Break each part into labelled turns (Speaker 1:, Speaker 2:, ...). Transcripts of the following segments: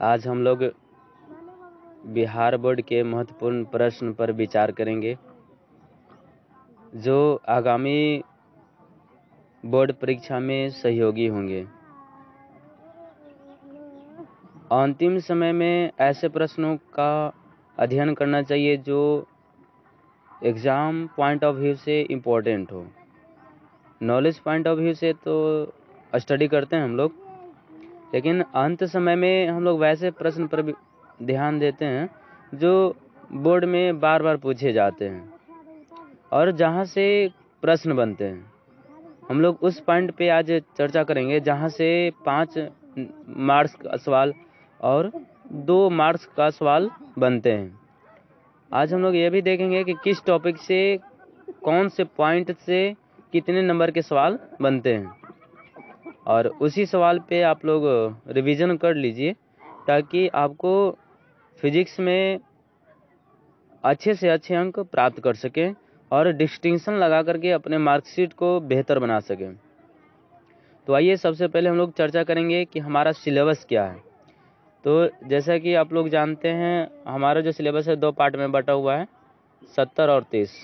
Speaker 1: आज हम लोग बिहार बोर्ड के महत्वपूर्ण प्रश्न पर विचार करेंगे जो आगामी बोर्ड परीक्षा में सहयोगी होंगे। अंतिम समय में ऐसे प्रश्नों का अध्ययन करना चाहिए जो एग्ज़ाम पॉइंट ऑफ व्यू से इम्पोर्टेंट हो। नॉलेज पॉइंट ऑफ व्यू से तो स्टडी करते हैं हम लोग, लेकिन अंत समय में हम लोग वैसे प्रश्न पर भी ध्यान देते हैं जो बोर्ड में बार बार पूछे जाते हैं और जहां से प्रश्न बनते हैं। हम लोग उस पॉइंट पे आज चर्चा करेंगे जहां से 5 मार्क्स का सवाल और 2 मार्क्स का सवाल बनते हैं। आज हम लोग ये भी देखेंगे कि किस टॉपिक से कौन से पॉइंट से कितने नंबर के सवाल बनते हैं, और उसी सवाल पे आप लोग रिवीजन कर लीजिए ताकि आपको फिजिक्स में अच्छे से अच्छे अंक प्राप्त कर सकें और डिस्टिंक्शन लगा करके अपने मार्कशीट को बेहतर बना सकें। तो आइए सबसे पहले हम लोग चर्चा करेंगे कि हमारा सिलेबस क्या है। तो जैसा कि आप लोग जानते हैं, हमारा जो सिलेबस है 2 पार्ट में बटा हुआ है, 70 और 30।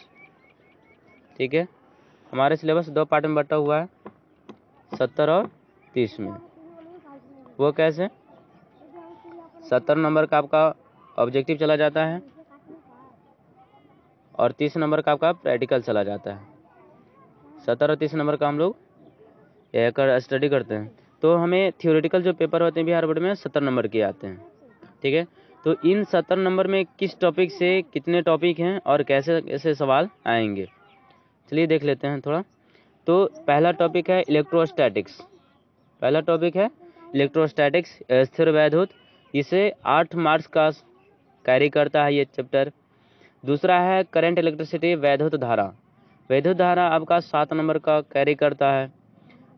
Speaker 1: ठीक है, हमारा सिलेबस 2 पार्ट में बटा हुआ है, 70 और 30 में। वो कैसे? 70 नंबर का आपका ऑब्जेक्टिव चला जाता है और 30 नंबर का आपका प्रैक्टिकल चला जाता है। 70 और 30 नंबर का हम लोग स्टडी करते हैं। तो हमें थ्योरेटिकल जो पेपर होते हैं बिहार बोर्ड में 70 नंबर के आते हैं। ठीक है, तो इन 70 नंबर में किस टॉपिक से कितने टॉपिक हैं और कैसे कैसे सवाल आएंगे, चलिए देख लेते हैं थोड़ा। तो पहला टॉपिक है इलेक्ट्रोस्टैटिक्स। पहला टॉपिक है इलेक्ट्रोस्टैटिक्स, स्थिर वैद्युत। इसे 8 मार्क्स का कैरी करता है ये चैप्टर। दूसरा है करंट इलेक्ट्रिसिटी, वैद्युत धारा। वैद्युत धारा आपका 7 नंबर का कैरी करता है।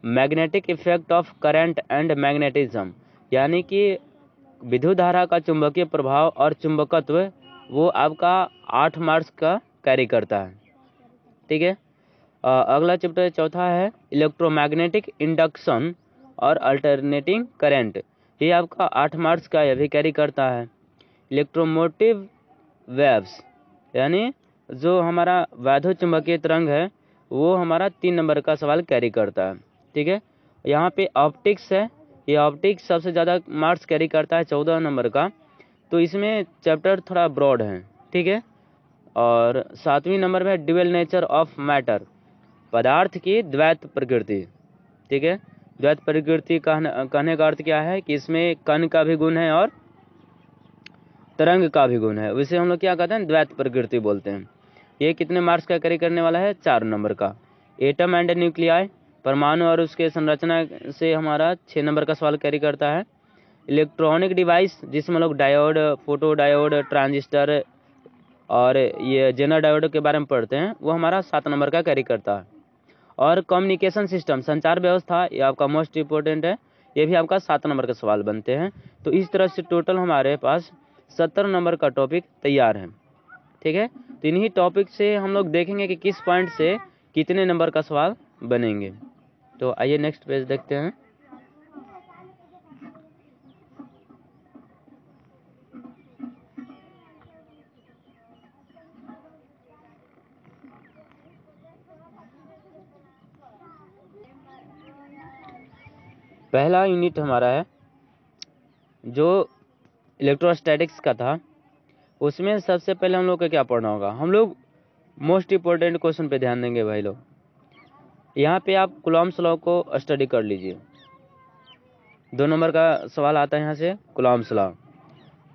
Speaker 1: Magnetic effect of current and magnetism, यानी कि विद्युत धारा का चुंबकीय प्रभाव और चुंबकत्व, वो आपका 8 मार्क्स का कैरी करता है। ठीक है, अगला चैप्टर चौथा है इलेक्ट्रोमैग्नेटिक इंडक्शन और अल्टरनेटिंग करंट। ये आपका 8 मार्क्स का यह भी कैरी करता है। इलेक्ट्रोमोटिव वेव्स, यानी जो हमारा वैद्युत चुंबकीय तरंग है वो हमारा 3 नंबर का सवाल कैरी करता है। ठीक है, यहाँ पे ऑप्टिक्स है, ये ऑप्टिक्स सबसे ज़्यादा मार्क्स कैरी करता है 14 नंबर का। तो इसमें चैप्टर थोड़ा ब्रॉड है। ठीक है, और 7वीं नंबर में ड्यूअल नेचर ऑफ मैटर, पदार्थ की द्वैत प्रकृति। ठीक है, द्वैत प्रकृति कहने का अर्थ क्या है कि इसमें कण का भी गुण है और तरंग का भी गुण है, उसे हम लोग क्या कहते हैं, द्वैत प्रकृति बोलते हैं। ये कितने मार्क्स का कैरी करने वाला है, 4 नंबर का। एटम एंड न्यूक्लियाई, परमाणु और उसके संरचना से हमारा 6 नंबर का सवाल कैरी करता है। इलेक्ट्रॉनिक डिवाइस, जिसमें हम लोग डायोड, फोटो डायोड, ट्रांजिस्टर और ये जेनर डायोड के बारे में पढ़ते हैं, वो हमारा 7 नंबर का कैरी करता है। और कम्युनिकेशन सिस्टम, संचार व्यवस्था, ये आपका मोस्ट इम्पोर्टेंट है, ये भी आपका 7 नंबर के सवाल बनते हैं। तो इस तरह से टोटल हमारे पास 70 नंबर का टॉपिक तैयार है। ठीक है, तो इन्हीं टॉपिक से हम लोग देखेंगे कि किस पॉइंट से कितने नंबर का सवाल बनेंगे। तो आइए नेक्स्ट पेज देखते हैं। पहला यूनिट हमारा है जो इलेक्ट्रोस्टैटिक्स का था। उसमें सबसे पहले हम लोग को क्या पढ़ना होगा, हम लोग मोस्ट इम्पोर्टेंट क्वेश्चन पे ध्यान देंगे भाई लोग। यहाँ पे आप कूलॉम्स लॉ को स्टडी कर लीजिए। 2 नंबर का सवाल आता है यहाँ से, कूलॉम्स लॉ।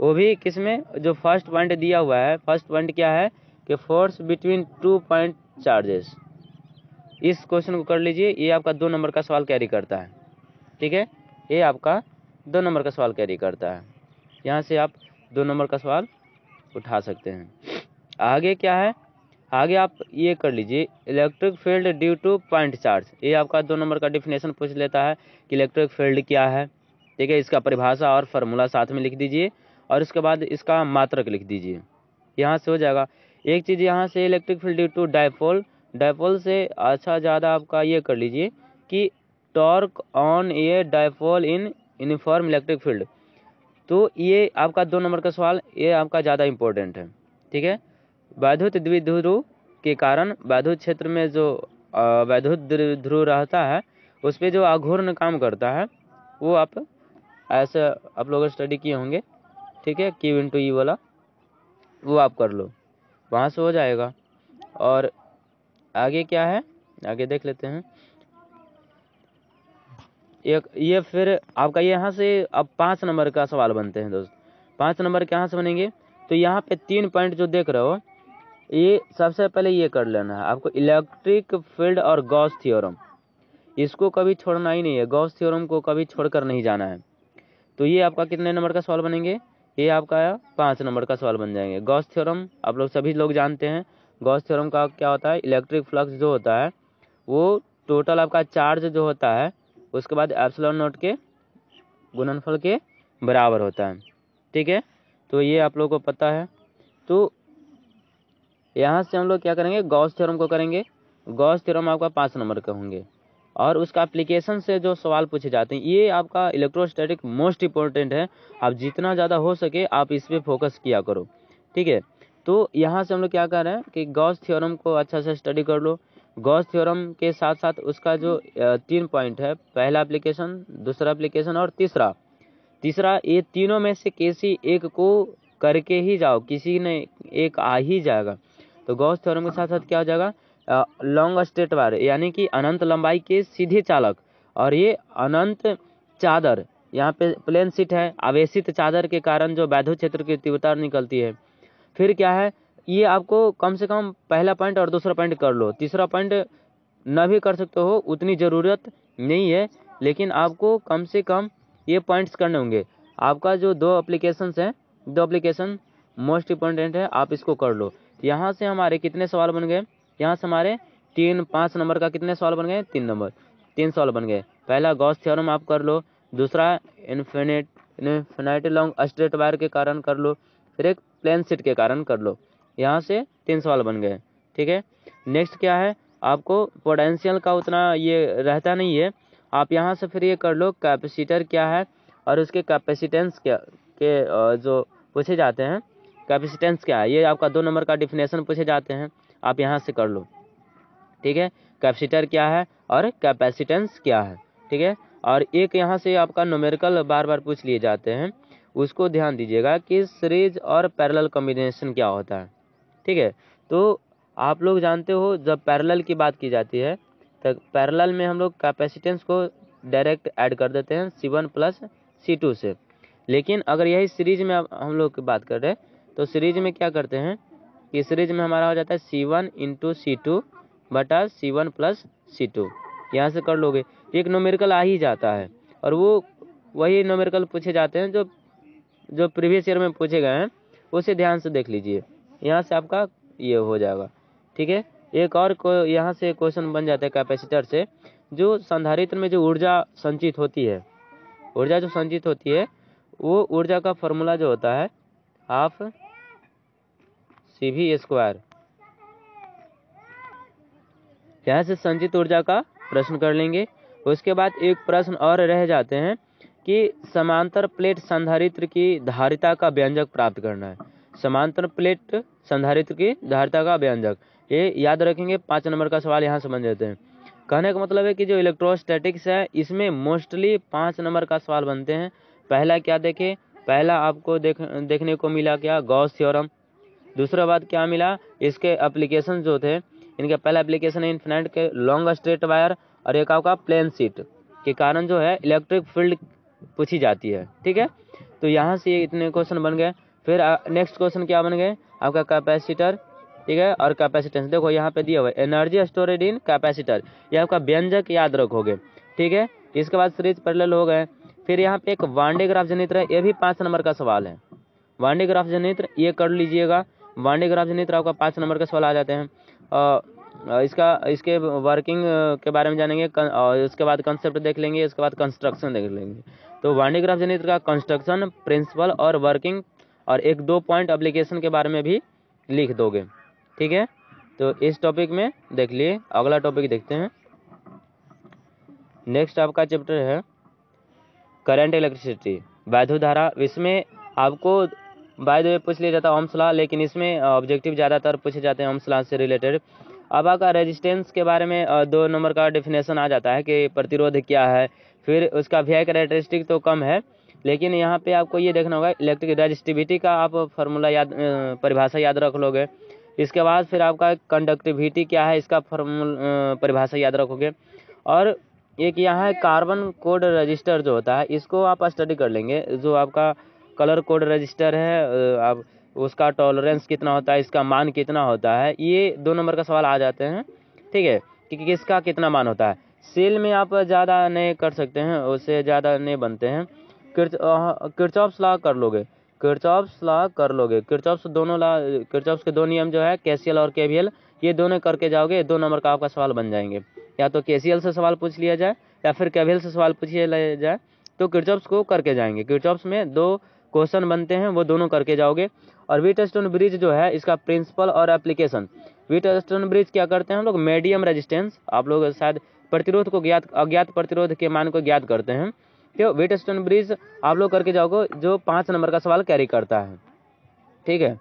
Speaker 1: वो भी किसमें, जो फर्स्ट पॉइंट दिया हुआ है, फर्स्ट पॉइंट क्या है कि फोर्स बिटवीन 2 पॉइंट चार्जेस। इस क्वेश्चन को कर लीजिए, ये आपका 2 नंबर का सवाल कैरी करता है। ठीक है, ये आपका 2 नंबर का सवाल कैरी करता है। यहाँ से आप 2 नंबर का सवाल उठा सकते हैं। आगे क्या है, आगे आप ये कर लीजिए, electric field due two point charge. ये आपका 2 नंबर का डिफिनेशन पूछ लेता है कि इलेक्ट्रिक फील्ड क्या है। ठीक है, इसका परिभाषा और फार्मूला साथ में लिख दीजिए और उसके बाद इसका मात्रक लिख दीजिए, यहाँ से हो जाएगा। एक चीज़ यहाँ से electric field due to dipole, dipole से अच्छा ज़्यादा आपका ये कर लीजिए कि torque on a dipole in uniform electric field. तो ये आपका 2 नंबर का सवाल, ये आपका ज़्यादा इम्पोर्टेंट है, ठीक है। वैद्युत द्विध्रुव के कारण वैद्युत क्षेत्र में जो वैद्युत द्विध्रुव रहता है उस पर जो आघूर्ण काम करता है वो आप ऐसे आप लोग स्टडी किए होंगे, ठीक है। Q × E वाला वो आप कर लो, वहाँ से हो जाएगा। और आगे क्या है, आगे देख लेते हैं। एक ये फिर आपका यहाँ से अब 5 नंबर का सवाल बनते हैं दोस्त। 5 नंबर कहाँ से बनेंगे, तो यहाँ पे 3 पॉइंट जो देख रहे हो, ये सबसे पहले ये कर लेना है आपको, इलेक्ट्रिक फील्ड और गॉस थ्योरम, इसको कभी छोड़ना ही नहीं है, गॉस थ्योरम को कभी छोड़कर नहीं जाना है। तो ये आपका कितने नंबर का सवाल बनेंगे, ये आपका 5 नंबर का सवाल बन जाएंगे। गॉस थ्योरम आप लोग सभी लोग जानते हैं, गॉस थ्योरम का क्या होता है, इलेक्ट्रिक फ्लक्स जो होता है वो टोटल आपका चार्ज जो होता है उसके बाद एप्सिलॉन नॉट के गुणनफल के बराबर होता है, ठीक है। तो ये आप लोगों को पता है। तो यहाँ से हम लोग क्या करेंगे, गॉस थ्योरम को करेंगे। गॉस थ्योरम आपका 5 नंबर के होंगे और उसका एप्लीकेशन से जो सवाल पूछे जाते हैं ये आपका इलेक्ट्रोस्टैटिक मोस्ट इंपॉर्टेंट है। आप जितना ज़्यादा हो सके आप इस पर फोकस किया करो, ठीक है। तो यहाँ से हम लोग क्या कर रहे हैं कि गॉस थ्योरम को अच्छा से स्टडी कर लो। गॉस थ्योरम के साथ साथ उसका जो 3 पॉइंट है, पहला एप्लीकेशन, दूसरा एप्लीकेशन और तीसरा ये तीनों में से किसी एक को करके ही जाओ, किसी ने एक आ ही जाएगा। तो गॉस थ्योरम के साथ साथ क्या हो जाएगा, लॉन्ग स्ट्रेट वायर यानी कि अनंत लंबाई के सीधे चालक, और ये अनंत चादर, यहाँ पे प्लेन शीट है, आवेशित चादर के कारण जो वैद्युत क्षेत्र की तीव्रता निकलती है। फिर क्या है, ये आपको कम से कम पहला पॉइंट और दूसरा पॉइंट कर लो, तीसरा पॉइंट न भी कर सकते हो, उतनी ज़रूरत नहीं है, लेकिन आपको कम से कम ये पॉइंट्स करने होंगे। आपका जो 2 एप्लीकेशंस हैं, 2 एप्लीकेशन मोस्ट इम्पोर्टेंट है, आप इसको कर लो। यहाँ से हमारे कितने सवाल बन गए, यहाँ से हमारे 5 नंबर का कितने सवाल बन गए, 3 सवाल बन गए। पहला गॉस थ्योरम आप कर लो, दूसरा इन्फिनिटी लॉन्ग स्ट्रेट वायर के कारण कर लो, फिर एक प्लेन शीट के कारण कर लो। यहाँ से 3 सवाल बन गए, ठीक है। नेक्स्ट क्या है, आपको पोटेंशियल का उतना ये रहता नहीं है, आप यहाँ से फिर ये कर लो कैपेसिटर क्या है और उसके कैपेसिटेंस क्या के जो पूछे जाते हैं, कैपेसिटेंस क्या है, ये आपका 2 नंबर का डिफिनेशन पूछे जाते हैं, आप यहाँ से कर लो, ठीक है। कैपेसिटर क्या है और कैपेसिटेंस क्या है, ठीक है। और एक यहाँ से आपका न्यूमेरिकल बार बार पूछ लिए जाते हैं, उसको ध्यान दीजिएगा कि सीरीज और पैरेलल कॉम्बिनेशन क्या होता है, ठीक है। तो आप लोग जानते हो जब पैरेलल की बात की जाती है तो पैरेलल में हम लोग कैपेसिटेंस को डायरेक्ट ऐड कर देते हैं C1 + C2 से, लेकिन अगर यही सीरीज में हम लोग की बात कर रहे हैं तो सीरीज में क्या करते हैं कि सीरीज में हमारा हो जाता है C1 × C2 बटा C1 + C2, यहाँ से कर लोगे एक न्यूमेरिकल आ ही जाता है, और वो वही न्यूमेरिकल पूछे जाते हैं जो प्रीवियस ईयर में पूछे गए हैं, उसे ध्यान से देख लीजिए, यहाँ से आपका ये हो जाएगा, ठीक है। एक और यहाँ से क्वेश्चन बन जाता है कैपेसिटर से, जो संधारित्र में जो ऊर्जा संचित होती है, ऊर्जा जो संचित होती है वो ऊर्जा का फॉर्मूला जो होता है हाफ CV²। यहाँ से संचित ऊर्जा का प्रश्न कर लेंगे। उसके बाद एक प्रश्न और रह जाते हैं कि समांतर प्लेट संधारित्र की धारिता का व्यंजक प्राप्त करना है। समांतर प्लेट संधारित्र की धारिता का व्यंजक, ये याद रखेंगे, 5 नंबर का सवाल यहाँ से बन जाते हैं। कहने का मतलब है कि जो इलेक्ट्रोस्टैटिक्स है इसमें मोस्टली 5 नंबर का सवाल बनते हैं। पहला क्या देखें, पहला आपको देखने को मिला क्या, गॉस थ्योरम। दूसरा बात क्या मिला, इसके एप्लीकेशन जो थे, इनका पहला एप्लीकेशन है इन्फिनिट के लॉन्ग स्ट्रेट वायर, और एक आपका प्लेन शीट के कारण जो है इलेक्ट्रिक फील्ड पूछी जाती है, ठीक है। तो यहाँ से इतने क्वेश्चन बन गए। फिर नेक्स्ट क्वेश्चन क्या बन गए, आपका कैपेसिटर, ठीक है, और कैपेसिटेंस। देखो यहाँ पे दिया हुआ है एनर्जी स्टोरेड इन कैपेसिटर, ये आपका व्यंजक याद रखोगे, ठीक है। इसके बाद सीरीज पैरेलल हो गए। फिर यहाँ पे एक वान डे ग्राफ जनित्र है, ये भी 5 नंबर का सवाल है। वान डे ग्राफ जनित्र ये कर लीजिएगा, वान डे ग्राफ जनित्र आपका 5 नंबर का सवाल आ जाते हैं। इसके वर्किंग के बारे में जानेंगे, और उसके बाद कंसेप्ट देख लेंगे, इसके बाद कंस्ट्रक्शन देख लेंगे। तो वान डे ग्राफ जनित्र का कंस्ट्रक्शन, प्रिंसिपल और वर्किंग, और 1-2 पॉइंट एप्लीकेशन के बारे में भी लिख दोगे, ठीक है। तो इस टॉपिक में देख लिए, अगला टॉपिक देखते हैं। नेक्स्ट आपका चैप्टर है करंट इलेक्ट्रिसिटी, वैद्युत धारा। इसमें आपको बाय द वे पूछ लिया जाता है ओम्स लॉ, लेकिन इसमें ऑब्जेक्टिव ज़्यादातर पूछे जाते हैं ओम्स लॉ से रिलेटेड। अब आपका रेजिस्टेंस के बारे में 2 नंबर का डेफिनेशन आ जाता है कि प्रतिरोध क्या है, फिर उसका वी कैरेक्टरिस्टिक तो कम है, लेकिन यहाँ पे आपको ये देखना होगा इलेक्ट्रिक रेजिस्टिविटी का आप फार्मूला याद परिभाषा याद रख लोगे। इसके बाद फिर आपका कंडक्टिविटी क्या है, इसका परिभाषा याद रखोगे। और एक यहाँ है कार्बन कोड रजिस्टर जो होता है, इसको आप स्टडी कर लेंगे। जो आपका कलर कोड रजिस्टर है, आप उसका टॉलरेंस कितना होता है, इसका मान कितना होता है, ये 2 नंबर का सवाल आ जाते हैं। ठीक है, कि किसका कितना मान होता है। सेल में आप ज़्यादा नहीं कर सकते हैं, उससे ज़्यादा नहीं बनते हैं। किरचॉफ्स लॉ कर लोगे, किरचॉफ्स लॉ कर लोगे। किरचॉफ्स दोनों लॉ, किरचॉफ्स के 2 नियम जो है केसीएल और केवीएल, ये दोनों करके जाओगे, 2 नंबर का आपका सवाल बन जाएंगे। या तो केसीएल से सवाल पूछ लिया जाए या फिर केवीएल से सवाल पूछ लिया जाए, तो किरचॉफ्स को करके जाएंगे। किरचॉफ्स में 2 क्वेश्चन बनते हैं, वो दोनों करके जाओगे। और व्हीटस्टोन ब्रिज जो है, इसका प्रिंसिपल और एप्लीकेशन। व्हीटस्टोन ब्रिज क्या करते हैं हम लोग, मीडियम रेजिस्टेंस, आप लोग शायद प्रतिरोध को अज्ञात प्रतिरोध के मान को ज्ञात करते हैं, तो व्हीटस्टोन ब्रिज आप लोग करके जाओगे, जो 5 नंबर का सवाल कैरी करता है। ठीक है,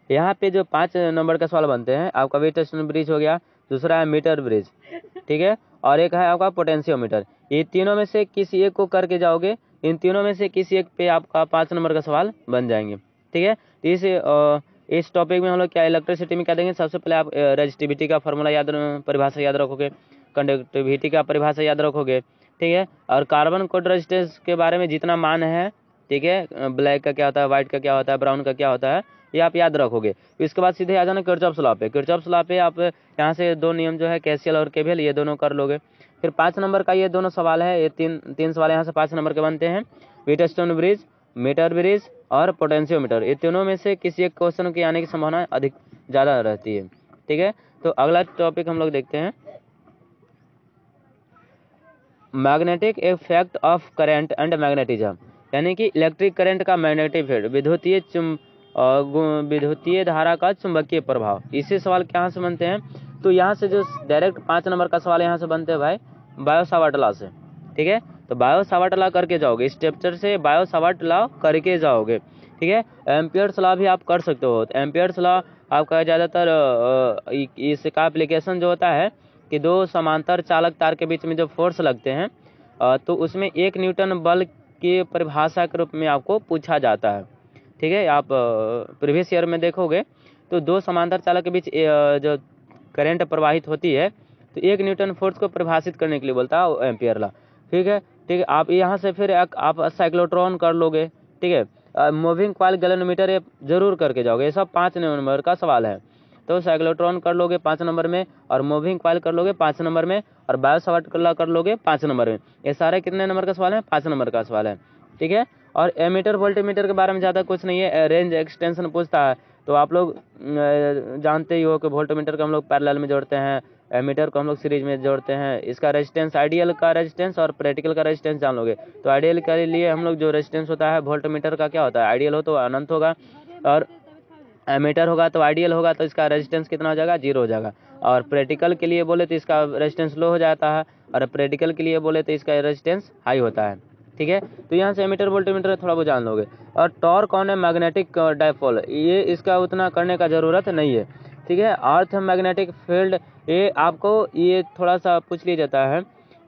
Speaker 1: यहाँ पे जो 5 नंबर का सवाल बनते हैं, आपका व्हीटस्टोन ब्रिज हो गया, दूसरा है मीटर ब्रिज, ठीक है, और एक है आपका पोटेंशियोमीटर। ये तीनों में से किसी एक को करके जाओगे, इन तीनों में से किसी एक पे आपका 5 नंबर का सवाल बन जाएंगे। ठीक है, तो इस टॉपिक में हम लोग क्या इलेक्ट्रिसिटी में क्या देंगे, सबसे पहले आप रेजिस्टिविटी का फार्मूला याद, परिभाषा याद रखोगे, कंडक्टिविटी का परिभाषा याद रखोगे। ठीक है, और कार्बन कोड रेजिस्टेंस के बारे में जितना मान है, ठीक है, ब्लैक का क्या होता है, व्हाइट का क्या होता है, ब्राउन का क्या होता है, ये आप याद रखोगे। इसके बाद सीधे आ जाना किरचॉफ्स लॉ पे। किरचॉफ्स लॉ पे आप यहाँ से 2 नियम जो है केसीएल और केवीएल, ये दोनों कर लोगे। फिर 5 नंबर का ये दोनों सवाल है, ये तीन सवाल यहाँ से 5 नंबर के बनते हैं। व्हीटस्टोन ब्रिज, मीटर ब्रिज और पोटेंशियोमीटर, ये तीनों में से किसी एक क्वेश्चन के आने की संभावना अधिक ज़्यादा रहती है। ठीक है, तो अगला टॉपिक हम लोग देखते हैं magnetic effect of current and magnetism, यानी कि इलेक्ट्रिक करंट का मैग्नेटिक इफेक्ट, विद्युतीय धारा का चुंबकीय प्रभाव। इसे सवाल कहाँ से बनते हैं, तो यहाँ से जो डायरेक्ट 5 नंबर का सवाल यहाँ से बनते हैं भाई, बायो-सावर्ट लॉ से। ठीक है, तो बायो-सावर्ट लॉ करके जाओगे, इस चैप्टर से बायो-सावर्ट लॉ करके जाओगे। ठीक है, एम्पियर्स लॉ भी आप कर सकते हो। तो एम्पियर्स लॉ आपका ज़्यादातर इसका एप्लीकेशन जो होता है कि 2 समांतर चालक तार के बीच में जो फोर्स लगते हैं, तो उसमें 1 न्यूटन बल की परिभाषा के रूप में आपको पूछा जाता है। ठीक है, आप प्रीवियस ईयर में देखोगे तो 2 समांतर चालक के बीच जो करंट प्रवाहित होती है, तो 1 न्यूटन फोर्स को परिभाषित करने के लिए बोलता है एम्पियर लॉ। ठीक है, ठीक है, आप यहाँ से फिर आप साइक्लोट्रॉन कर लोगे। ठीक है, मूविंग कॉइल गैल्वेनोमीटर ये जरूर करके जाओगे, ये सब 5 नंबर का सवाल है। तो साइक्लोट्रॉन कर लोगे 5 नंबर में, और मूविंग कॉइल कर लोगे 5 नंबर में, और बायो-सावर्ट लॉ कर लोगे 5 नंबर में। ये सारे कितने नंबर का सवाल है, 5 नंबर का सवाल है। ठीक है, और एमीटर वोल्टमीटर के बारे में ज़्यादा कुछ नहीं है, रेंज एक्सटेंशन पूछता है, तो आप लोग जानते ही हो कि वोल्टमीटर को हम लोग पैरेलल में जोड़ते हैं, एमीटर को हम लोग सीरीज में जोड़ते हैं। इसका रेजिस्टेंस, आइडियल का रेजिस्टेंस और प्रैक्टिकल का रेजिस्टेंस जान लोगे। तो आइडियल के लिए हम लोग जो रेजिस्टेंस होता है वोल्टमीटर का क्या होता है, आइडियल हो तो अनंत होगा, और एमीटर होगा तो आइडियल होगा, तो इसका रेजिस्टेंस कितना हो जाएगा, 0 हो जाएगा। और प्रैक्टिकल के लिए बोले तो इसका रेजिस्टेंस लो हो जाता है, और प्रैक्टिकल के लिए बोले तो इसका रेजिस्टेंस हाई होता है। ठीक है, तो यहाँ से एमीटर वोल्टमीटर थोड़ा बहुत जान लोगे। और टॉर्क ऑन है मैग्नेटिक डायपोल, ये इसका उतना करने का ज़रूरत नहीं है। ठीक है, अर्थ मैग्नेटिक फील्ड, ये आपको ये थोड़ा सा पूछ लिया जाता है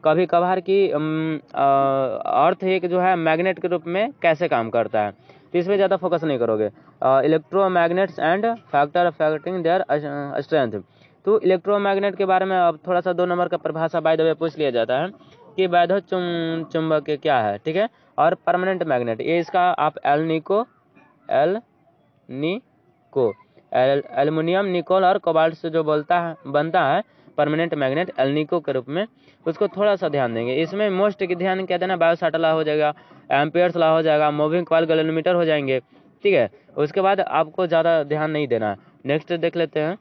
Speaker 1: कभी कभार कि अर्थ एक जो है मैग्नेट के रूप में कैसे काम करता है, तो इस पर ज़्यादा फोकस नहीं करोगे। Electromagnets and factor affecting their strength, तो इलेक्ट्रोमैग्नेट के बारे में अब थोड़ा सा 2 नंबर का परिभाषा बाय द वे पूछ लिया जाता है कि वैद्युत चुंबक क्या है। ठीक है, और परमानेंट मैग्नेट, ये इसका आप एल्युमिनियम, निकोल और कोबाल्ट से जो बनता है परमानेंट मैग्नेट एल्निको के रूप में, उसको थोड़ा सा ध्यान देंगे। इसमें मोस्ट की ध्यान क्या देना, बायो-सावर्ट लॉ हो जाएगा, एम्पियर्स लॉ हो जाएगा, मूविंग कॉइल गैल्वेनोमीटर हो जाएंगे। ठीक है, उसके बाद आपको ज़्यादा ध्यान नहीं देना है। नेक्स्ट देख लेते हैं,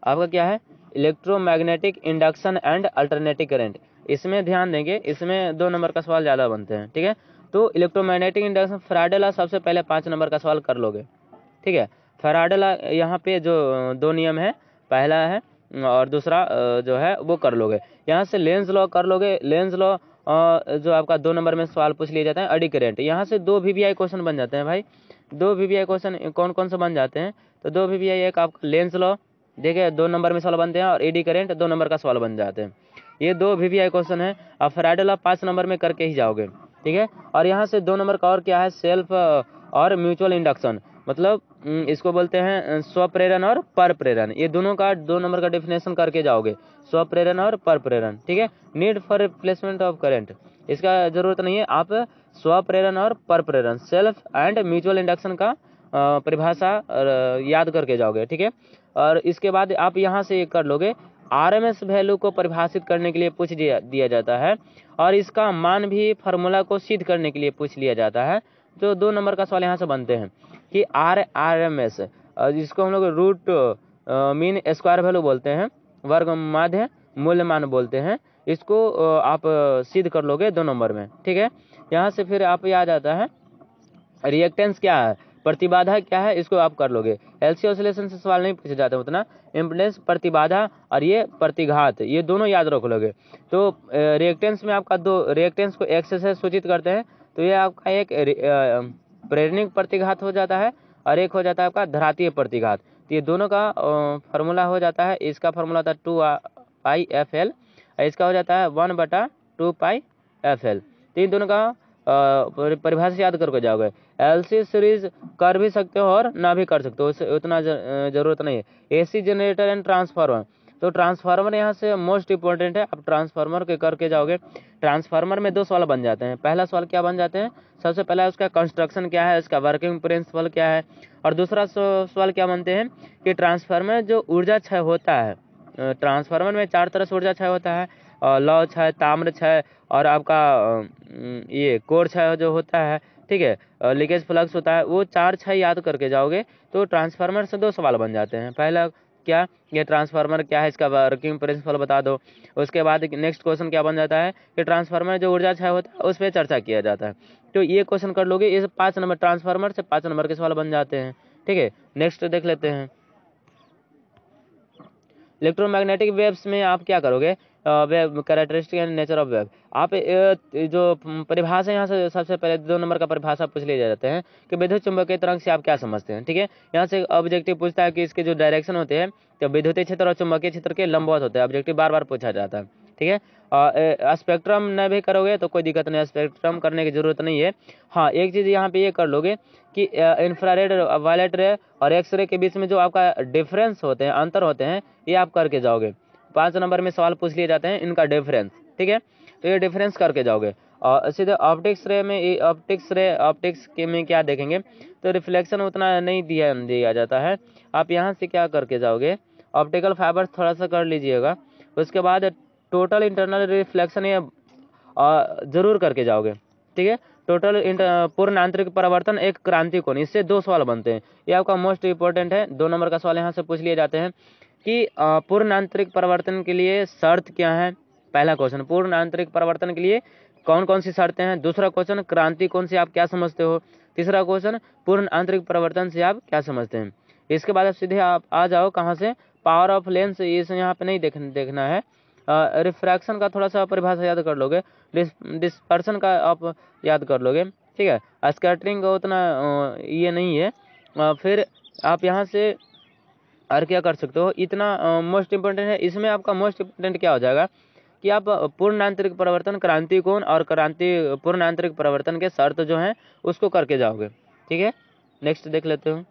Speaker 1: आपका क्या है, electromagnetic induction and alternating current. इसमें ध्यान देंगे, इसमें 2 नंबर का सवाल ज़्यादा बनते हैं। ठीक है, तो इलेक्ट्रोमैग्नेटिक इंडक्शन फैराडे लॉ सबसे पहले 5 नंबर का सवाल कर लोगे। ठीक है, फैराडे लॉ यहाँ पे जो 2 नियम है, पहला है और दूसरा जो है वो कर लोगे। यहाँ से लेंस लॉ कर लोगे। लेंस लॉ जो आपका 2 नंबर में सवाल पूछ लिए जाते हैं एडी करेंट। यहाँ से 2 VVI क्वेश्चन बन जाते हैं भाई। 2 VVI क्वेश्चन कौन कौन से बन जाते हैं? तो 2 VVI, एक आपका लेंस लॉ देखिए 2 नंबर में सवाल बनते हैं, और एडी करेंट 2 नंबर का सवाल बन जाते हैं। ये 2 VVI क्वेश्चन है। आप फैराडे लॉ 5 नंबर में करके ही जाओगे, ठीक है। और यहाँ से 2 नंबर का और क्या है, सेल्फ और म्यूचुअल इंडक्शन, मतलब इसको बोलते हैं स्वप्रेरण और पर प्रेरण। ये दोनों का 2 नंबर का डेफिनेशन करके जाओगे, स्वप्रेरण और पर प्रेरण, ठीक है। Need for replacement of current, इसका जरूरत नहीं है। आप स्वप्रेरण और पर प्रेरण, सेल्फ एंड म्यूचुअल इंडक्शन का परिभाषा याद करके जाओगे, ठीक है। और इसके बाद आप यहाँ से ये कर लोगे, RMS वैल्यू को परिभाषित करने के लिए पूछ दिया जाता है, और इसका मान भी फार्मूला को सिद्ध करने के लिए पूछ लिया जाता है। जो 2 नंबर का सवाल यहाँ से बनते हैं कि RMS, जिसको हम लोग रूट मीन स्क्वायर वैल्यू बोलते हैं, वर्ग माध्य मूल्यमान बोलते हैं, इसको आप सिद्ध कर लोगे 2 नंबर में, ठीक है। यहाँ से फिर आप याद आता है रिएक्टेंस क्या है, प्रतिबाधा क्या है, इसको आप कर लोगे। एलसी ऑसिलेशन से सवाल नहीं पूछे जाते उतना, इम्पीडेंस, प्रतिबाधा और ये प्रतिघात, ये दोनों याद रख लोगे। तो रिएक्टेंस में आपका 2 रिएक्टेंस को एक्स से सूचित करते हैं, तो ये आपका एक प्रेरणिक प्रतिघात हो जाता है, और एक हो जाता है आपका धरातीय प्रतिघात। तो ये दोनों का फार्मूला हो जाता है, इसका फार्मूला होता है 2πfl, इसका हो जाता है 1/2πfl। तो इन दोनों का परिभाषा याद करके जाओगे। एलसी सीरीज कर भी सकते हो और ना भी कर सकते हो, उससे उतना जरूरत नहीं है। एसी जनरेटर एंड ट्रांसफार्मर, तो ट्रांसफार्मर यहाँ से मोस्ट इंपॉर्टेंट है, आप ट्रांसफार्मर के करके जाओगे। ट्रांसफार्मर में 2 सवाल बन जाते हैं। पहला सवाल क्या बन जाते हैं, सबसे पहला उसका कंस्ट्रक्शन क्या है, उसका वर्किंग प्रिंसिपल क्या है, और दूसरा सवाल क्या बनते हैं कि ट्रांसफार्मर जो ऊर्जा क्षय होता है, ट्रांसफार्मर में 4 तरह से ऊर्जा क्षय होता है, लौह क्षय, ताम्र क्षय, और आपका ये कोर क्षय जो होता है, ठीक है, लीकेज फ्लक्स होता है, वो 4 क्षय याद करके जाओगे तो ट्रांसफार्मर से 2 सवाल बन जाते हैं। पहला क्या, ये ट्रांसफार्मर क्या है, इसका वर्किंग प्रिंसिपल बता दो। उसके बाद नेक्स्ट क्वेश्चन क्या बन जाता है कि ट्रांसफार्मर जो ऊर्जा क्षय होता है उस पर चर्चा किया जाता है। तो ये क्वेश्चन कर लोगे, ये 5 नंबर ट्रांसफार्मर से 5 नंबर के सवाल बन जाते हैं, ठीक है। नेक्स्ट देख लेते हैं, इलेक्ट्रोमैग्नेटिक वेव्स में आप क्या करोगे, wave characteristic and nature of wave. आप जो परिभाषा यहाँ से सबसे पहले 2 नंबर का परिभाषा पूछ लिए जाते हैं कि विद्युत चुंबकीय तरंग से आप क्या समझते हैं, ठीक है। यहाँ से ऑब्जेक्टिव पूछता है कि इसके जो डायरेक्शन होते हैं तो विद्युत क्षेत्र और चुंबकीय क्षेत्र के लंबवत होते हैं, ऑब्जेक्टिव बार बार पूछा जाता है, ठीक है। स्पेक्ट्रम न भी करोगे तो कोई दिक्कत नहीं है, स्पेक्ट्रम करने की जरूरत नहीं है। हाँ, एक चीज़ यहाँ पे ये कर लोगे कि इंफ्रारेड, वायलेट रे और एक्सरे के बीच में जो आपका डिफरेंस होते हैं, अंतर होते हैं, ये आप करके जाओगे। 5 नंबर में सवाल पूछ लिए जाते हैं इनका डिफरेंस, ठीक है। तो ये डिफरेंस करके जाओगे। और सीधे ऑप्टिक्स रे में, ऑप्टिक्स के में क्या देखेंगे तो रिफ्लेक्शन उतना नहीं दिया जाता है। आप यहाँ से क्या करके जाओगे, ऑप्टिकल फाइबर थोड़ा सा कर लीजिएगा। उसके बाद टोटल इंटरनल रिफ्लेक्शन ये जरूर करके जाओगे, ठीक है। टोटल पूर्ण आंतरिक परावर्तन एक क्रांति कोण, इससे 2 सवाल बनते हैं, ये आपका मोस्ट इंपॉर्टेंट है। 2 नंबर का सवाल यहाँ से पूछ लिए जाते हैं कि पूर्ण आंतरिक परावर्तन के लिए शर्त क्या है। पहला क्वेश्चन, पूर्ण आंतरिक परावर्तन के लिए कौन कौन सी शर्तें हैं। दूसरा क्वेश्चन, क्रांति कोण से आप क्या समझते हो। तीसरा क्वेश्चन, पूर्ण आंतरिक परावर्तन से आप क्या समझते हैं। इसके बाद आप सीधे आप आ जाओ कहाँ से, पावर ऑफ लेंस, इसे यहाँ पे नहीं देखना है। रिफ्रैक्शन का थोड़ा सा परिभाषा याद कर लोगे, डिस्पर्सन का आप याद कर लोगे, ठीक है। स्कैटरिंग का उतना ये नहीं है। फिर आप यहाँ से और क्या कर सकते हो, इतना मोस्ट इंपॉर्टेंट है। इसमें आपका मोस्ट इंपॉर्टेंट क्या हो जाएगा कि आप पूर्ण आंतरिक परिवर्तन, क्रांति कोण और पूर्ण आंतरिक परिवर्तन के शर्त जो हैं उसको करके जाओगे, ठीक है। नेक्स्ट देख लेते हो,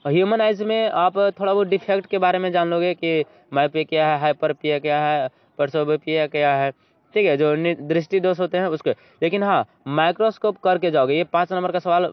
Speaker 1: ह्यूमन आइज में आप थोड़ा वो डिफेक्ट के बारे में जान लोगे कि माइपिया क्या है, हाइपरपिया क्या है, परसोबिया क्या है, ठीक है, जो दृष्टि दोष होते हैं उसके। लेकिन हाँ, माइक्रोस्कोप करके जाओगे, ये 5 नंबर का सवाल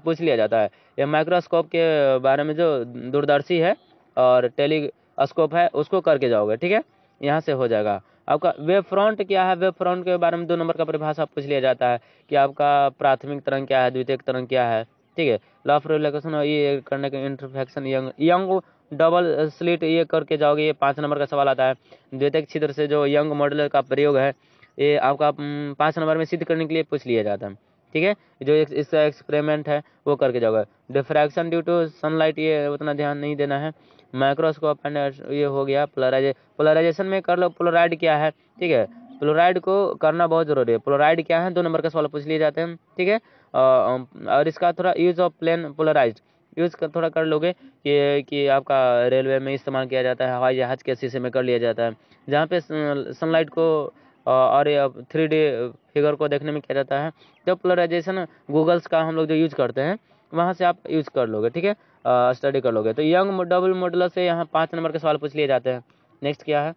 Speaker 1: पूछ लिया जाता है। ये माइक्रोस्कोप के बारे में जो दूरदर्शी है और टेलीस्कोप है उसको करके जाओगे, ठीक है। यहाँ से हो जाएगा। आपका वेव फ्रंट क्या है, वेव फ्रंट के बारे में 2 नंबर का परिभाषा पूछ लिया जाता है कि आपका प्राथमिक तरंग क्या है, द्वितीयक तरंग क्या है, ठीक है। लॉ ऑफ रिफ्लेक्शन ये करने के इंटरफेक्शन, यंग डबल स्लिट ये करके जाओगे, ये 5 नंबर का सवाल आता है। द्वितीयक छिद्र से जो यंग मॉडल का प्रयोग है ये आपका 5 नंबर में सिद्ध करने के लिए पूछ लिया जाता है, ठीक है। जो इसका एक्सपेरिमेंट है वो करके जाओगे। डिफ्रैक्शन ड्यू टू सनलाइट, ये उतना ध्यान नहीं देना है। माइक्रोस्कोप एंड ये हो गया पोलराइजेशन में कर लो, पोलराइड क्या है, ठीक है, क्लोराइड को करना बहुत जरूरी है। क्लोराइड क्या है, 2 नंबर का सवाल पूछ लिए जाते हैं, ठीक है। और इसका थोड़ा use of plane polarized use कर थोड़ा कर लोगे कि आपका रेलवे में इस्तेमाल किया जाता है, हवाई जहाज के शीशे में कर लिया जाता है, जहाँ पे सनलाइट को और 3D फिगर को देखने में किया जाता है। तो पोलराइजेशन गूगल्स का हम लोग जो यूज करते हैं वहाँ से आप यूज कर लोगे, ठीक है, स्टडी कर लोगे। तो यंग डबल मॉडुलस से यहाँ 5 नंबर के सवाल पूछ लिए जाते हैं। नेक्स्ट क्या है,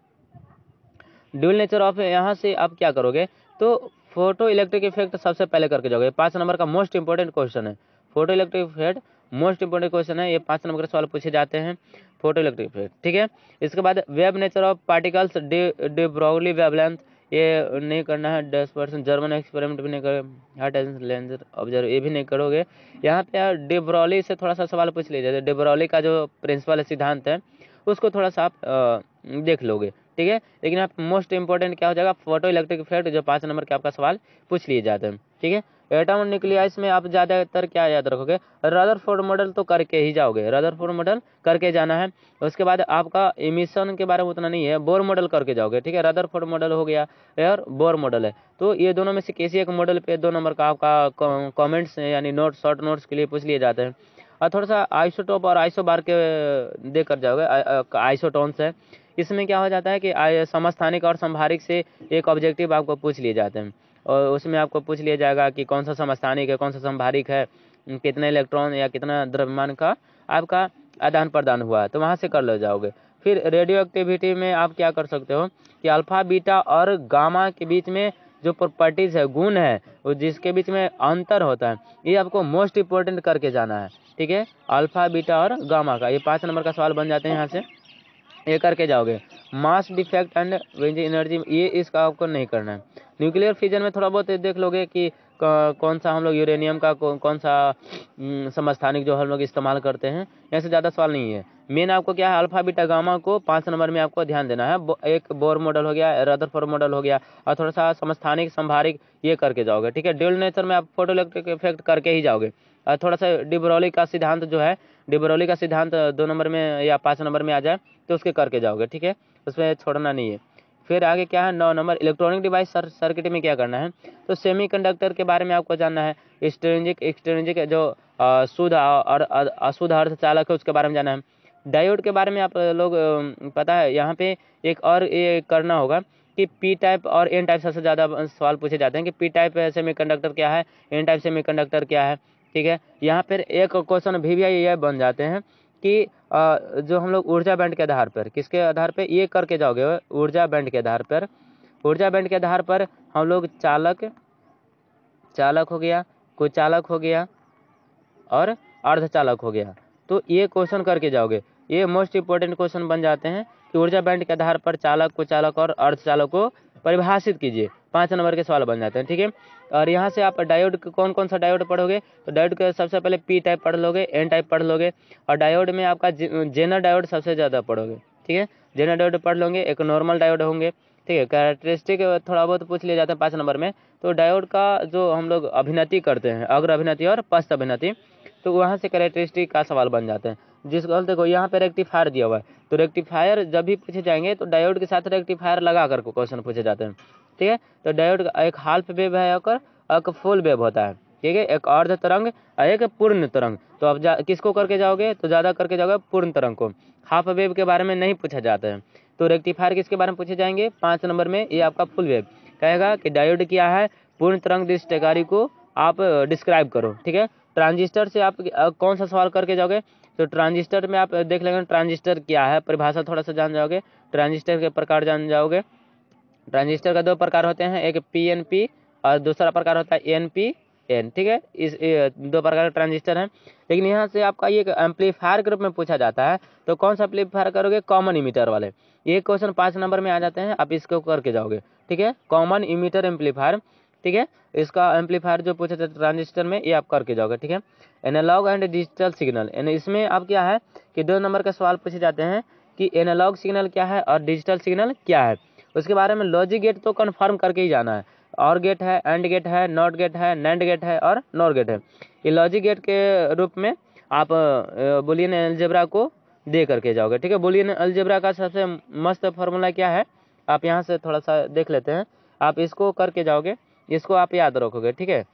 Speaker 1: ड्यूल नेचर ऑफ, यहाँ से आप क्या करोगे, तो फोटो इलेक्ट्रिक इफेक्ट सबसे पहले करके जाओगे। 5 नंबर का मोस्ट इंपॉर्टेंट क्वेश्चन है photo electric effect, most important question है ये, 5 नंबर के सवाल पूछे जाते हैं फोटो इलेक्ट्रिक इफेक्ट, ठीक है। इसके बाद wave nature of particles, de Broglie wavelength, ये नहीं करना है। 10% जर्मन एक्सपेरिमेंट भी नहीं करोगे, हार्ट लेंस ऑब्जर्व ये भी नहीं करोगे। यहाँ पे डी ब्रॉगली से थोड़ा सा सवाल पूछ लीजिए, डी ब्रॉगली का जो प्रिंसिपल सिद्धांत है उसको थोड़ा सा आप देख लोगे, ठीक है। लेकिन आप मोस्ट इंपॉर्टेंट क्या हो जाएगा, फोटो इलेक्ट्रिक इफेक्ट, जो 5 नंबर के आपका सवाल पूछ लिए जाते हैं, ठीक है। एटम और न्यूक्लियस में आप ज़्यादातर क्या याद रखोगे, रदरफोर्ड मॉडल तो करके ही जाओगे, रदरफोर्ड मॉडल करके जाना है। उसके बाद आपका इमिशन के बारे में उतना नहीं है, बोर मॉडल करके जाओगे, ठीक है। रदरफोर्ड मॉडल हो गया और बोर मॉडल है, तो ये दोनों में से किसी एक मॉडल पे 2 नंबर का आपका कमेंट्स यानी नोट शॉर्ट नोट्स के लिए पूछ लिए जाते हैं। और थोड़ा सा आइसोटोप और आइसोबार के देकर जाओगे, आइसोटोन्स है, इसमें क्या हो जाता है कि समस्थानिक और संभारिक से एक ऑब्जेक्टिव आपको पूछ लिए जाते हैं, और उसमें आपको पूछ लिया जाएगा कि कौन सा समस्थानिक है, कौन सा संभारिक है, कितने इलेक्ट्रॉन या कितना द्रव्यमान का आपका आदान प्रदान हुआ है, तो वहाँ से कर ले जाओगे। फिर रेडियो एक्टिविटी में आप क्या कर सकते हो कि अल्फा बीटा और गामा के बीच में जो प्रॉपर्टीज है, गुण है, वो जिसके बीच में अंतर होता है, ये आपको मोस्ट इंपॉर्टेंट करके जाना है, ठीक है। अल्फा बीटा और गामा का ये 5 नंबर का सवाल बन जाते हैं यहाँ से, ये करके जाओगे। मास डिफेक्ट एंड वेंज एनर्जी, ये इसका आपको नहीं करना है। न्यूक्लियर फिजन में थोड़ा बहुत देख लोगे कि कौन सा हम लोग यूरेनियम का कौन सा समस्थानिक जो हम लोग इस्तेमाल करते हैं, ऐसे ज़्यादा सवाल नहीं है। मेन आपको क्या है, अल्फा बीटा गामा को 5 नंबर में आपको ध्यान देना है। एक बोर मॉडल हो गया, रदरफोर्ड मॉडल हो गया, और थोड़ा सा समस्थानिक संभारिक ये करके जाओगे, ठीक है। ड्यूल नेचर में आप फोटो इलेक्ट्रिक इफेक्ट करके ही जाओगे। और थोड़ा सा डी ब्रॉगली का सिद्धांत जो है, डी ब्रॉगली का सिद्धांत 2 नंबर में या 5 नंबर में आ जाए तो उसके करके जाओगे, ठीक है, उसमें छोड़ना नहीं है। फिर आगे क्या है, 9 नंबर इलेक्ट्रॉनिक डिवाइस सर्किट में क्या करना है, तो सेमीकंडक्टर के बारे में आपको जानना है। एक्सट्रिंसिक जो शुद्ध और अशुद्ध अर्धचालक है उसके बारे में जानना है। डायोड के बारे में आप लोग पता है, यहाँ पे एक और ये करना होगा कि पी टाइप और एन टाइप सबसे ज़्यादा सवाल पूछे जाते हैं कि पी टाइप सेमीकंडक्टर क्या है, एन टाइप सेमीकंडक्टर क्या है, ठीक है। यहाँ पर एक क्वेश्चन भी ये बन जाते हैं कि जो हम लोग ऊर्जा बैंड के आधार पर, किसके आधार पर ये करके जाओगे, ऊर्जा बैंड के आधार पर, ऊर्जा बैंड के आधार पर हम लोग चालक हो गया, कुचालक हो गया और अर्धचालक हो गया, तो ये क्वेश्चन करके जाओगे। ये मोस्ट इंपॉर्टेंट क्वेश्चन बन जाते हैं कि ऊर्जा बैंड के आधार पर चालक, कुचालक और अर्धचालक को परिभाषित कीजिए, 5 नंबर के सवाल बन जाते हैं, ठीक है। और यहाँ से आप डायोड कौन कौन सा डायोड पढ़ोगे, तो डायोड के सबसे पहले पी टाइप पढ़ लोगे, एन टाइप पढ़ लोगे, और डायोड में आपका जेनर डायोड सबसे ज़्यादा पढ़ोगे, ठीक है। जेनर डायोड पढ़ लोगे, एक नॉर्मल डायोड होंगे, ठीक है। कैरेक्टरिस्टिक थोड़ा बहुत पूछ लिया जाता है 5 नंबर में, तो डायोड का जो हम लोग अभिनति करते हैं, अग्र अभिनति और पश्च अभिनति, तो वहाँ से कैरेक्टरिस्टिक का सवाल बन जाते हैं। जिसको देखो यहाँ पे रेक्टिफायर दिया हुआ है, तो रेक्टिफायर जब भी पूछे जाएंगे तो डायोड के साथ रेक्टिफायर लगा कर क्वेश्चन पूछे जाते हैं, ठीक है। तो डायोड का एक हाल्फ वेव है और एक फुल वेव होता है, ठीक है, एक अर्ध तरंग और एक पूर्ण तरंग। तो अब किसको करके जाओगे, तो ज़्यादा करके जाओगे पूर्ण तरंग को, हाफ वेव के बारे में नहीं पूछा जाता है। तो रेक्टिफायर किसके बारे में पूछे जाएंगे 5 नंबर में, ये आपका फुल वेव कहेगा कि डायोड क्या है, पूर्ण तरंग दृष्टिकारी को आप डिस्क्राइब करो, ठीक है। ट्रांजिस्टर से आप कौन सा सवाल करके जाओगे, तो ट्रांजिस्टर में आप देख लेंगे ट्रांजिस्टर क्या है, परिभाषा थोड़ा सा जान जाओगे, ट्रांजिस्टर के प्रकार जान जाओगे। ट्रांजिस्टर का 2 प्रकार होते हैं, एक पीएनपी और दूसरा प्रकार होता है एनपीएन, ठीक है। इस 2 प्रकार के ट्रांजिस्टर हैं। लेकिन यहाँ से आपका ये एम्पलीफायर के रूप में पूछा जाता है, तो कौन सा एम्पलीफायर करोगे, कॉमन इमीटर वाले। ये क्वेश्चन 5 नंबर में आ जाते हैं, आप इसको करके जाओगे, ठीक है, कॉमन इमीटर एम्पलीफायर, ठीक है। इसका एम्पलीफायर जो पूछा जाता है ट्रांजिस्टर में, ये आप करके जाओगे, ठीक है। एनालॉग एंड डिजिटल सिग्नल, इसमें आप क्या है कि 2 नंबर के सवाल पूछे जाते हैं कि एनालॉग सिग्नल क्या है और डिजिटल सिग्नल क्या है, उसके बारे में लॉजिक गेट तो कन्फर्म करके ही जाना है। और गेट है, एंड गेट है, नॉट गेट है, नैंड गेट है और नॉर गेट है। ये लॉजिक गेट के रूप में आप बुलियन अलजेब्रा को दे करके जाओगे। ठीक है, बुलियन अलजेब्रा का सबसे मस्त फार्मूला क्या है, आप यहाँ से थोड़ा सा देख लेते हैं। आप इसको करके जाओगे, इसको आप याद रखोगे। ठीक है,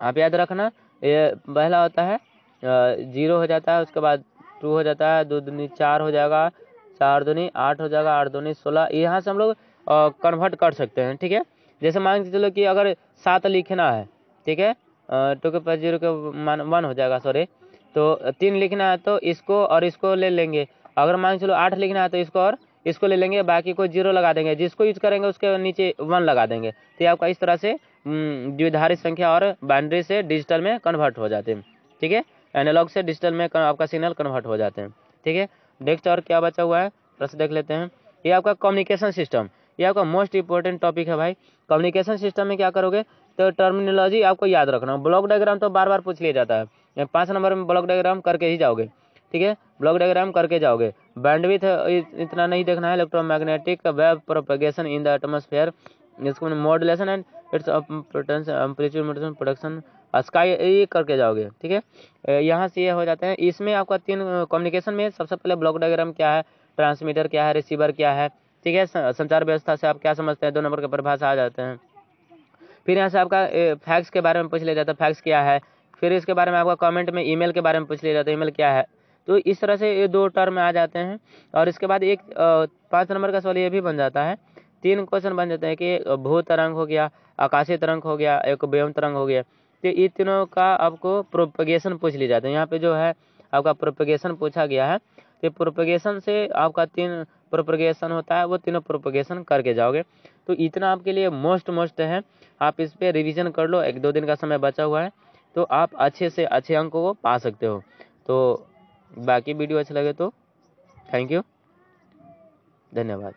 Speaker 1: आप याद रखना, ये पहला होता है 0 हो जाता है, उसके बाद 2 हो जाता है, 2 दूनी 4 हो जाएगा, 4 दूनी 8 हो जाएगा, 8 दूनी 16। यहाँ से हम लोग कन्वर्ट कर सकते हैं। ठीक है, जैसे मान के चलो कि अगर 7 लिखना है, ठीक है, 2 के पास 0 के मान 1 हो जाएगा, सॉरी, तो 3 लिखना है तो इसको और इसको ले लेंगे। अगर मान के चलो 8 लिखना है तो इसको और इसको ले लेंगे, बाकी को 0 लगा देंगे, जिसको यूज करेंगे उसके नीचे 1 लगा देंगे। तो ये आपका इस तरह से द्विधारी संख्या और बाइनरी से डिजिटल में कन्वर्ट हो जाते हैं। ठीक है, एनालॉग से डिजिटल में आपका सिग्नल कन्वर्ट हो जाते हैं। ठीक है, नेक्स्ट और क्या बचा हुआ है प्रश्न देख लेते हैं। ये आपका कम्युनिकेशन सिस्टम, ये आपका मोस्ट इंपॉर्टेंट टॉपिक है भाई। कम्युनिकेशन सिस्टम में क्या करोगे, तो टर्मिनोलॉजी आपको याद रखना। ब्लॉक डायग्राम तो बार बार पूछ लिया जाता है, 5 नंबर में ब्लॉक डायग्राम करके ही जाओगे। ठीक है, ब्लॉक डायग्राम करके जाओगे। बैंडविड्थ इतना नहीं देखना है, electromagnetic wave propagation in the atmosphere, इसको modulation and its amplitude production sky, ये करके जाओगे। ठीक है, यहाँ से ये हो जाता है। इसमें आपका 3 कम्युनिकेशन में सबसे पहले ब्लॉक डायग्राम क्या है, ट्रांसमीटर क्या है, रिसीवर क्या है। ठीक है, संचार व्यवस्था से आप क्या समझते हैं, 2 नंबर के परिभाषा आ जाते हैं। फिर यहाँ से आपका फैक्स के बारे में पूछ लिया जाता है, फैक्स क्या है। फिर इसके बारे में आपका कमेंट में ईमेल के बारे में पूछ लिया जाता है, ईमेल क्या है। तो इस तरह से ये 2 टर्म आ जाते हैं। और इसके बाद एक 5 नंबर का सवाल ये भी बन जाता है, 3 क्वेश्चन बन जाते हैं कि भू तरंग हो गया, आकाशीय तरंग हो गया, एक व्योम तरंग हो गया। तो ये तीनों का आपको प्रोपगेशन पूछ ली जाते हैं। यहाँ पे जो है आपका प्रोपगेशन पूछा गया है, तो प्रोपगेशन से आपका 3 प्रोपगेशन होता है, वो तीनों प्रोपगेशन करके जाओगे। तो इतना आपके लिए मोस्ट है, आप इस पर रिविजन कर लो। 1-2 दिन का समय बचा हुआ है, तो आप अच्छे से अच्छे अंकों को पा सकते हो। तो बाकी वीडियो अच्छा लगे तो थैंक यू, धन्यवाद।